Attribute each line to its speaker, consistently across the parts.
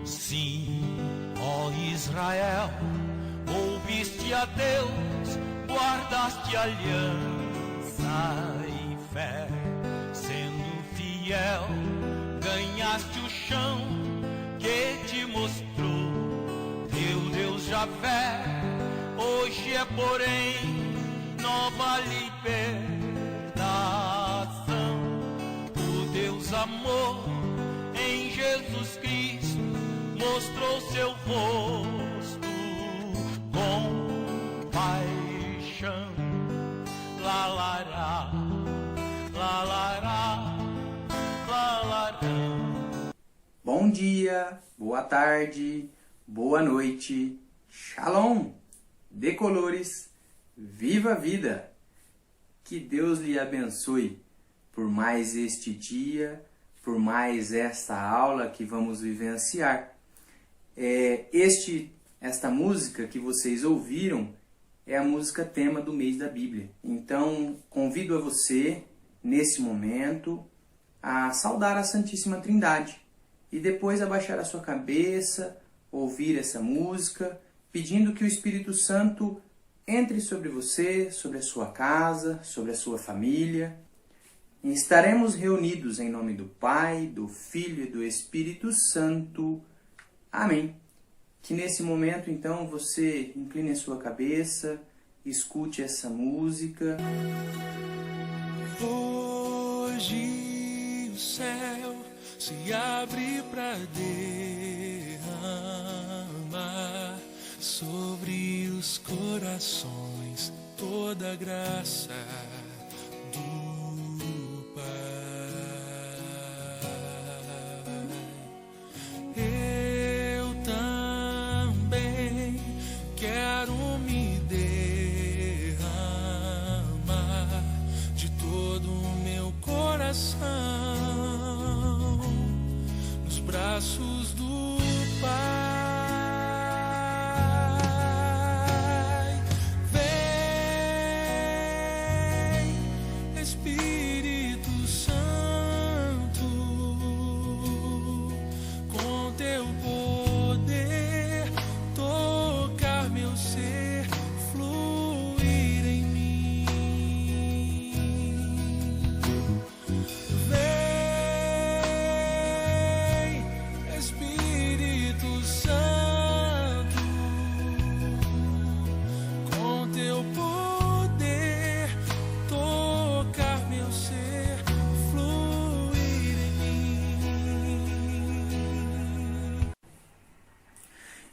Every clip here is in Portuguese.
Speaker 1: Sim, ó Israel, ouviste a Deus, guardaste aliança e fé, sendo fiel, ganhaste o chão que te mostrou teu Deus Javé. Hoje é, porém, nova libertação. O Deus amor em Jesus Cristo mostrou seu rosto com paixão. Lá, lá, lá, lá, lá, lá, lá, lá.
Speaker 2: Bom dia, boa tarde, boa noite, Shalom, decolores, viva a vida! Que Deus lhe abençoe por mais este dia, por mais esta aula que vamos vivenciar. Esta música que vocês ouviram é a música tema do mês da Bíblia. Então, convido a você, nesse momento, a saudar a Santíssima Trindade e depois abaixar a sua cabeça, ouvir essa música, pedindo que o Espírito Santo entre sobre você, sobre a sua casa, sobre a sua família. E estaremos reunidos em nome do Pai, do Filho e do Espírito Santo. Amém. Que nesse momento, então, você incline a sua cabeça, escute essa música.
Speaker 1: Hoje o céu se abre para derramar sobre os corações toda a graça do Pai. Eu também quero me derramar de todo o meu coração nos braços do Pai.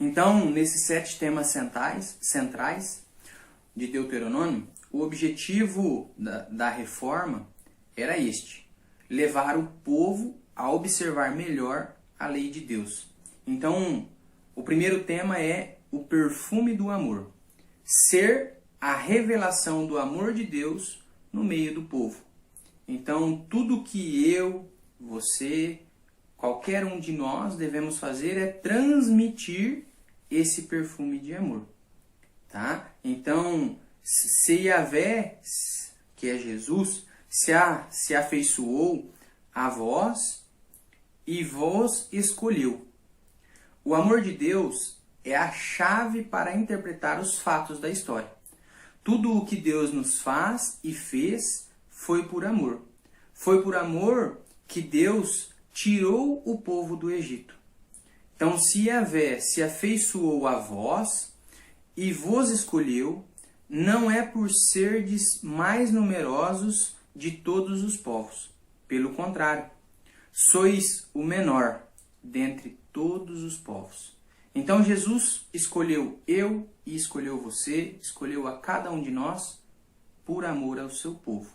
Speaker 2: Então, nesses 7 temas centrais de Deuteronômio, o objetivo da reforma era este: levar o povo a observar melhor a lei de Deus. Então, o primeiro tema é o perfume do amor. Ser a revelação do amor de Deus no meio do povo. Então, tudo que eu, você, qualquer um de nós devemos fazer é transmitir esse perfume de amor, tá? Então, se Yahvé, que é Jesus, se afeiçoou a vós e vos escolheu. O amor de Deus é a chave para interpretar os fatos da história. Tudo o que Deus nos faz e fez foi por amor. Foi por amor que Deus tirou o povo do Egito. Então, se Yahvé se afeiçoou a vós e vos escolheu, não é por serdes mais numerosos de todos os povos. Pelo contrário, sois o menor dentre todos os povos. Então, Jesus escolheu eu e escolheu você, escolheu a cada um de nós por amor ao seu povo.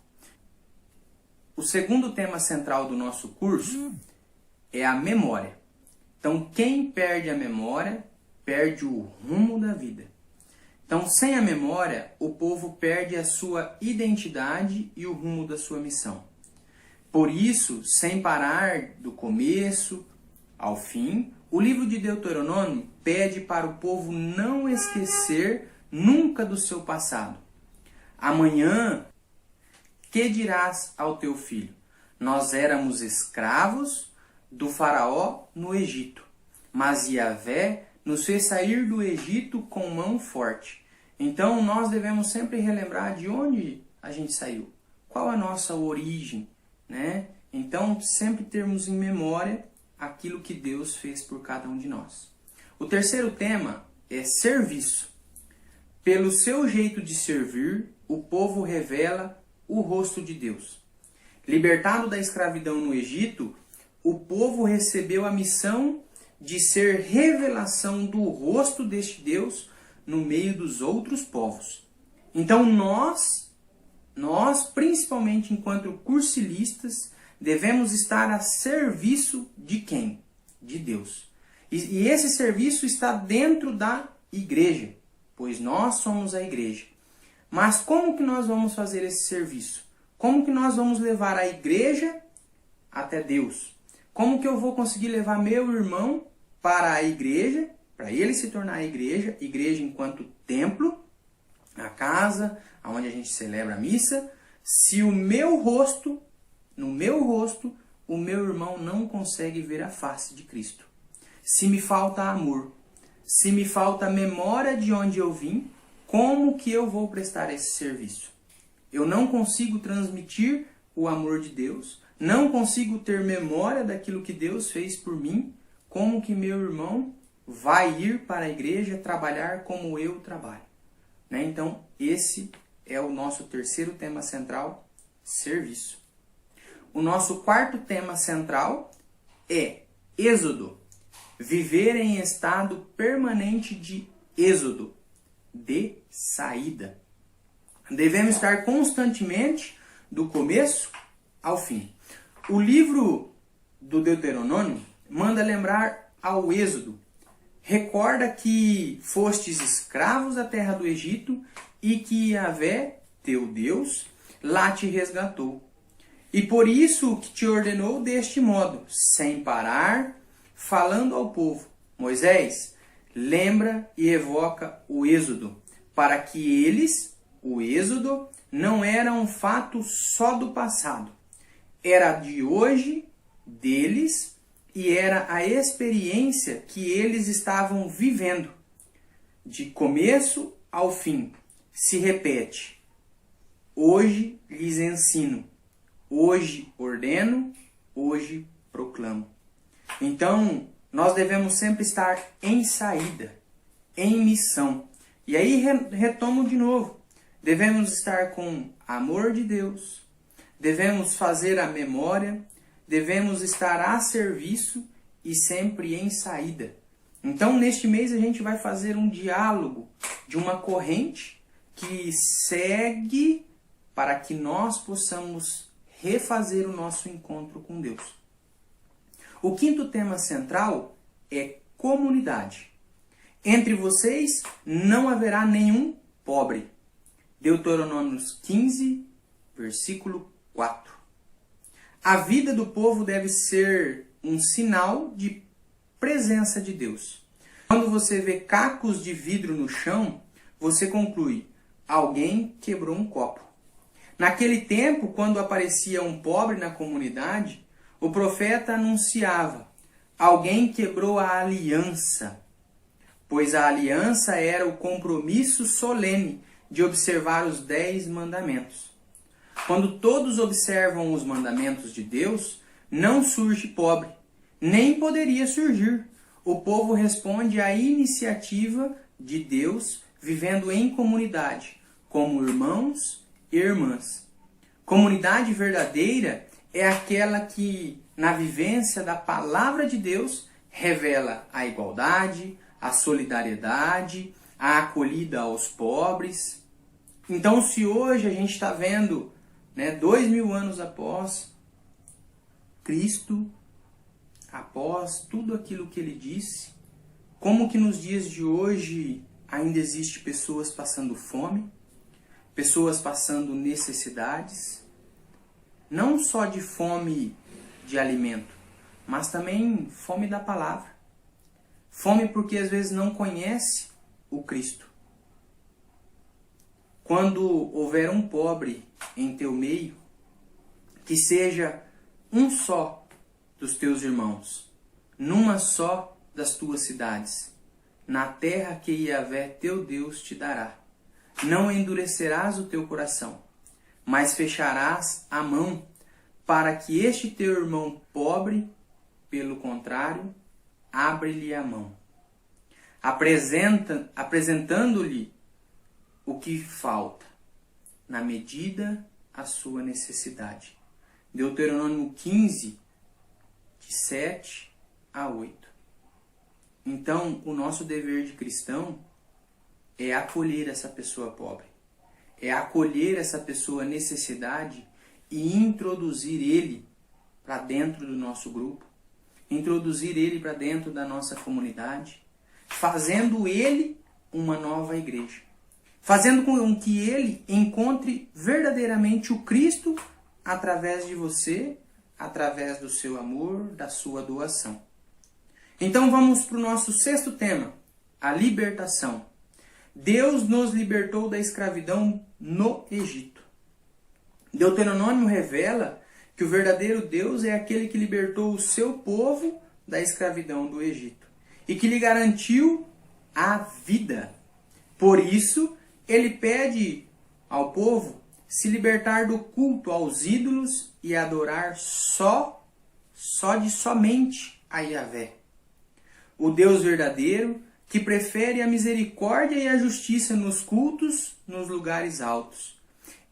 Speaker 2: O segundo tema central do nosso curso é a memória. Então, quem perde a memória, perde o rumo da vida. Então, sem a memória, o povo perde a sua identidade e o rumo da sua missão. Por isso, sem parar do começo ao fim, o livro de Deuteronômio pede para o povo não esquecer nunca do seu passado. Amanhã, que dirás ao teu filho? Nós éramos escravos do faraó no Egito. mas Yahvé nos fez sair do Egito com mão forte. Então nós devemos sempre relembrar de onde a gente saiu, qual a nossa origem, né? Então sempre termos em memória aquilo que Deus fez por cada um de nós. O terceiro tema é serviço. Pelo seu jeito de servir, o povo revela o rosto de Deus. Libertado da escravidão no Egito, o povo recebeu a missão de ser revelação do rosto deste Deus no meio dos outros povos. Então nós principalmente enquanto cursilistas, devemos estar a serviço de quem? De Deus. E esse serviço está dentro da igreja, pois nós somos a igreja. Mas como que nós vamos fazer esse serviço? Como que nós vamos levar a igreja até Deus? Como que eu vou conseguir levar meu irmão para a igreja, para ele se tornar a igreja enquanto templo, a casa onde a gente celebra a missa, se no meu rosto, o meu irmão não consegue ver a face de Cristo? Se me falta amor, se me falta memória de onde eu vim, como que eu vou prestar esse serviço? Eu não consigo transmitir o amor de Deus, não consigo ter memória daquilo que Deus fez por mim, como que meu irmão vai ir para a igreja trabalhar como eu trabalho? Né? Então, esse é o nosso terceiro tema central, serviço. O nosso quarto tema central é êxodo. Viver em estado permanente de êxodo, de saída. Devemos estar constantemente do começo ao fim. O livro do Deuteronômio manda lembrar ao êxodo. Recorda que fostes escravos da terra do Egito e que Yahvé, teu Deus, lá te resgatou. E por isso que te ordenou deste modo, sem parar, falando ao povo: Moisés, lembra e evoca o êxodo, para que eles, o êxodo, não era um fato só do passado, era de hoje, deles, e era a experiência que eles estavam vivendo. De começo ao fim, se repete: hoje lhes ensino, hoje ordeno, hoje proclamo. Então, nós devemos sempre estar em saída, em missão. E aí retomo de novo. Devemos estar com amor de Deus, devemos fazer a memória, devemos estar a serviço e sempre em saída. Então, neste mês a gente vai fazer um diálogo de uma corrente que segue para que nós possamos refazer o nosso encontro com Deus. O quinto tema central é comunidade. Entre vocês não haverá nenhum pobre. Deuteronômio 15, versículo 4. A vida do povo deve ser um sinal de presença de Deus. Quando você vê cacos de vidro no chão, você conclui: alguém quebrou um copo. Naquele tempo, quando aparecia um pobre na comunidade, o profeta anunciava: alguém quebrou a aliança, pois a aliança era o compromisso solene de observar os 10 mandamentos. Quando todos observam os mandamentos de Deus, não surge pobre, nem poderia surgir. O povo responde à iniciativa de Deus, vivendo em comunidade, como irmãos e irmãs. Comunidade verdadeira é aquela que, na vivência da palavra de Deus, revela a igualdade, a solidariedade, a acolhida aos pobres. Então, se hoje a gente está vendo, 2000 anos após Cristo, após tudo aquilo que ele disse, como que nos dias de hoje ainda existe pessoas passando fome, pessoas passando necessidades, não só de fome de alimento, mas também fome da palavra. Fome porque às vezes não conhece o Cristo. Quando houver um pobre em teu meio, que seja um só dos teus irmãos, numa só das tuas cidades, na terra que Yahvé teu Deus te dará. Não endurecerás o teu coração, mas fecharás a mão, para que este teu irmão pobre, pelo contrário, abre-lhe a mão, apresentando-lhe o que falta, na medida a sua necessidade. Deuteronômio 15, de 7 a 8. Então, o nosso dever de cristão é acolher essa pessoa pobre, é acolher essa pessoa necessidade e introduzir ele para dentro do nosso grupo, introduzir ele para dentro da nossa comunidade, fazendo ele uma nova igreja, fazendo com que ele encontre verdadeiramente o Cristo através de você, através do seu amor, da sua doação. Então vamos para o nosso sexto tema, a libertação. Deus nos libertou da escravidão no Egito. Deuteronômio revela que o verdadeiro Deus é aquele que libertou o seu povo da escravidão do Egito e que lhe garantiu a vida. Por isso, ele pede ao povo se libertar do culto aos ídolos e adorar somente a Yahvé, o Deus verdadeiro, que prefere a misericórdia e a justiça nos cultos, nos lugares altos.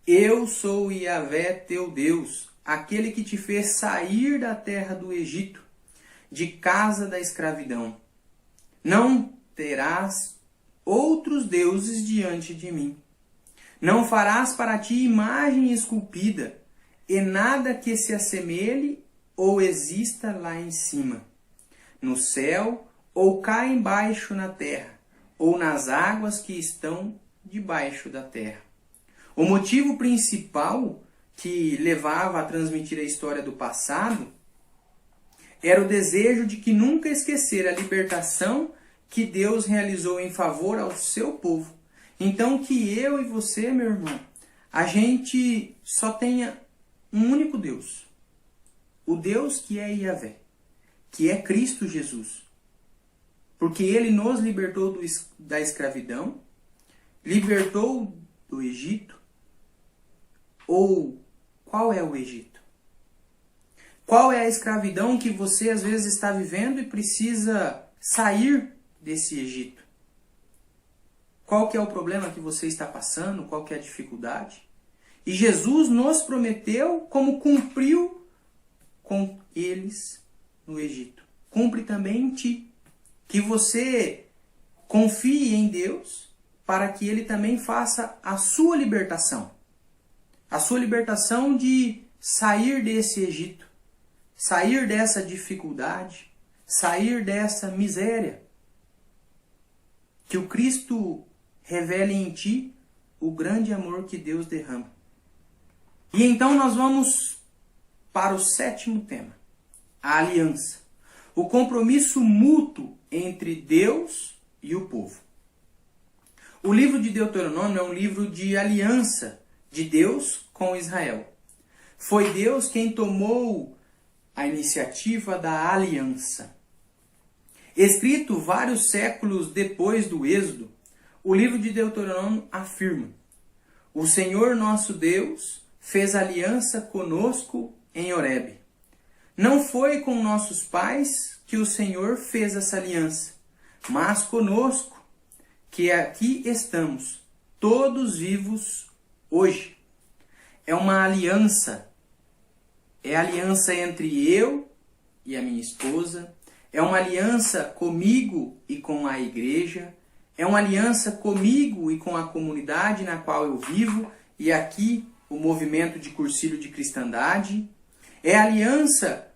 Speaker 2: Eu sou Yahvé teu Deus, aquele que te fez sair da terra do Egito, de casa da escravidão. Não terás outros deuses diante de mim. Não farás para ti imagem esculpida, e nada que se assemelhe ou exista lá em cima, no céu, ou cá embaixo na terra, ou nas águas que estão debaixo da terra. O motivo principal que levava a transmitir a história do passado era o desejo de que nunca esquecer a libertação que Deus realizou em favor ao seu povo. Então que eu e você, meu irmão, a gente só tenha um único Deus. O Deus que é Yahvé, que é Cristo Jesus. Porque ele nos libertou da escravidão, libertou do Egito. Ou qual é o Egito? Qual é a escravidão que você às vezes está vivendo e precisa sair desse Egito? Qual que é o problema que você está passando? Qual que é a dificuldade? E Jesus nos prometeu como cumpriu com eles no Egito. Cumpre também em ti. Que você confie em Deus para que Ele também faça a sua libertação. A sua libertação de sair desse Egito. Sair dessa dificuldade. Sair dessa miséria. Que o Cristo revele em ti o grande amor que Deus derrama. E então nós vamos para o sétimo tema. A aliança. O compromisso mútuo entre Deus e o povo. O livro de Deuteronômio é um livro de aliança de Deus com Israel. Foi Deus quem tomou a iniciativa da aliança. Escrito vários séculos depois do Êxodo, o livro de Deuteronômio afirma: o Senhor nosso Deus fez aliança conosco em Horebe. Não foi com nossos pais que o Senhor fez essa aliança, mas conosco, que aqui estamos, todos vivos hoje. É uma aliança. É aliança entre eu e a minha esposa. É uma aliança comigo e com a igreja. É uma aliança comigo e com a comunidade na qual eu vivo. E aqui o movimento de Cursilho de Cristandade. É aliança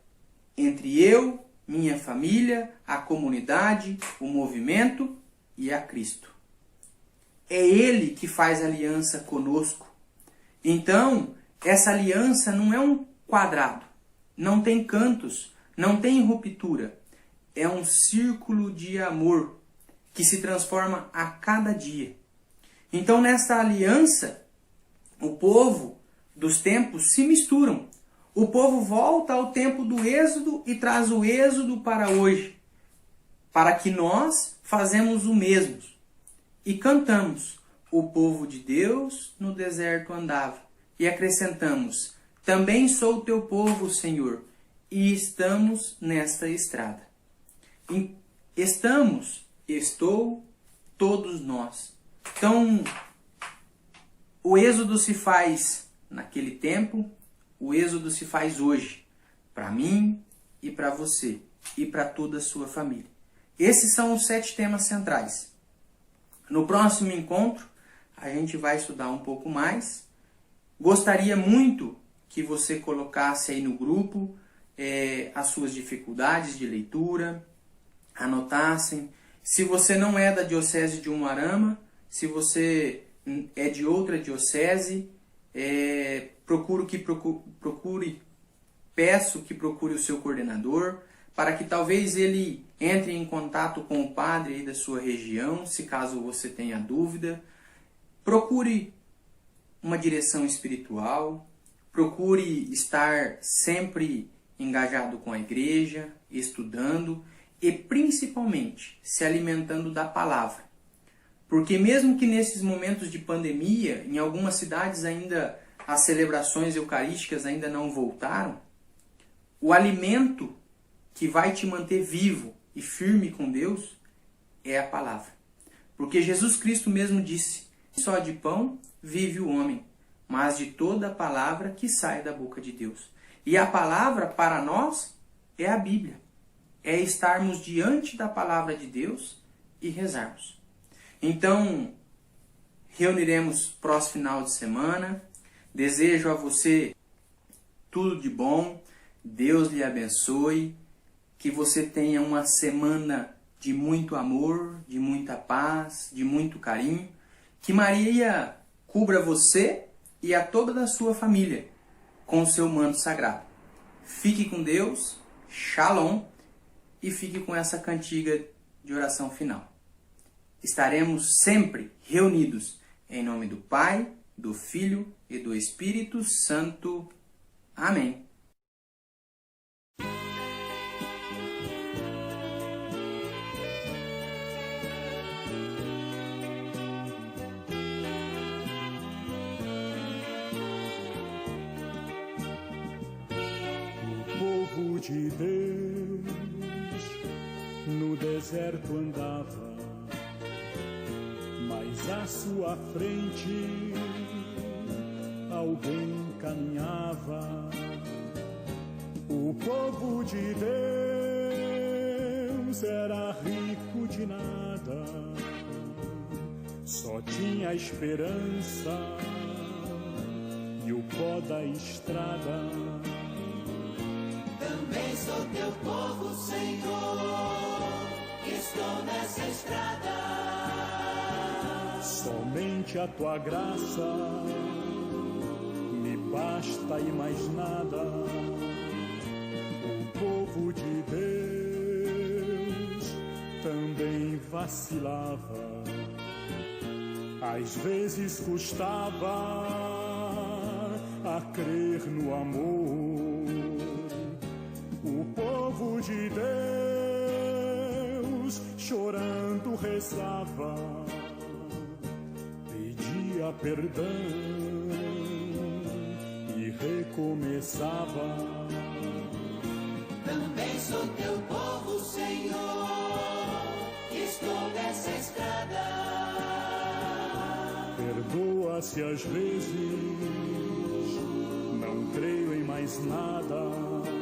Speaker 2: entre eu, minha família, a comunidade, o movimento e a Cristo. É Ele que faz aliança conosco. Então, essa aliança não é um quadrado, não tem cantos, não tem ruptura. É um círculo de amor que se transforma a cada dia. Então, nessa aliança, o povo dos tempos se misturam. O povo volta ao tempo do Êxodo e traz o Êxodo para hoje, para que nós fazemos o mesmo. E cantamos, o povo de Deus no deserto andava. E acrescentamos, também sou o teu povo, Senhor, e estamos nesta estrada. Estou, todos nós. Então, o êxodo se faz naquele tempo, o êxodo se faz hoje, para mim e para você, e para toda a sua família. Esses são os 7 temas centrais. No próximo encontro, a gente vai estudar um pouco mais. Gostaria muito que você colocasse aí no grupo as suas dificuldades de leitura, anotassem. Se você não é da Diocese de Umuarama, se você é de outra diocese, peço que procure o seu coordenador, para que talvez ele entre em contato com o padre aí da sua região, se caso você tenha dúvida. Procure uma direção espiritual, procure estar sempre engajado com a igreja, estudando e principalmente se alimentando da palavra. Porque mesmo que nesses momentos de pandemia, em algumas cidades ainda as celebrações eucarísticas ainda não voltaram, o alimento que vai te manter vivo e firme com Deus é a palavra. Porque Jesus Cristo mesmo disse, só de pão vive o homem, mas de toda a palavra que sai da boca de Deus. E a palavra para nós é a Bíblia. É estarmos diante da palavra de Deus e rezarmos. Então, reuniremos próximo final de semana. Desejo a você tudo de bom. Deus lhe abençoe. Que você tenha uma semana de muito amor, de muita paz, de muito carinho. Que Maria cubra você e a toda a sua família com o seu manto sagrado. Fique com Deus, Shalom, e fique com essa cantiga de oração final. Estaremos sempre reunidos em nome do Pai, do Filho e do Espírito Santo. Amém.
Speaker 3: De Deus no deserto andava, mas à sua frente alguém caminhava. O povo de Deus era rico de nada, só tinha esperança e o pó da estrada.
Speaker 4: Também sou teu povo, Senhor, estou nessa estrada.
Speaker 3: Somente a tua graça me basta e mais nada. O povo de Deus também vacilava, às vezes custava a crer no amor. O povo de Deus, chorando, rezava, pedia perdão e recomeçava.
Speaker 4: Também sou teu povo, Senhor, estou nessa estrada.
Speaker 3: Perdoa-se às vezes, não creio em mais nada.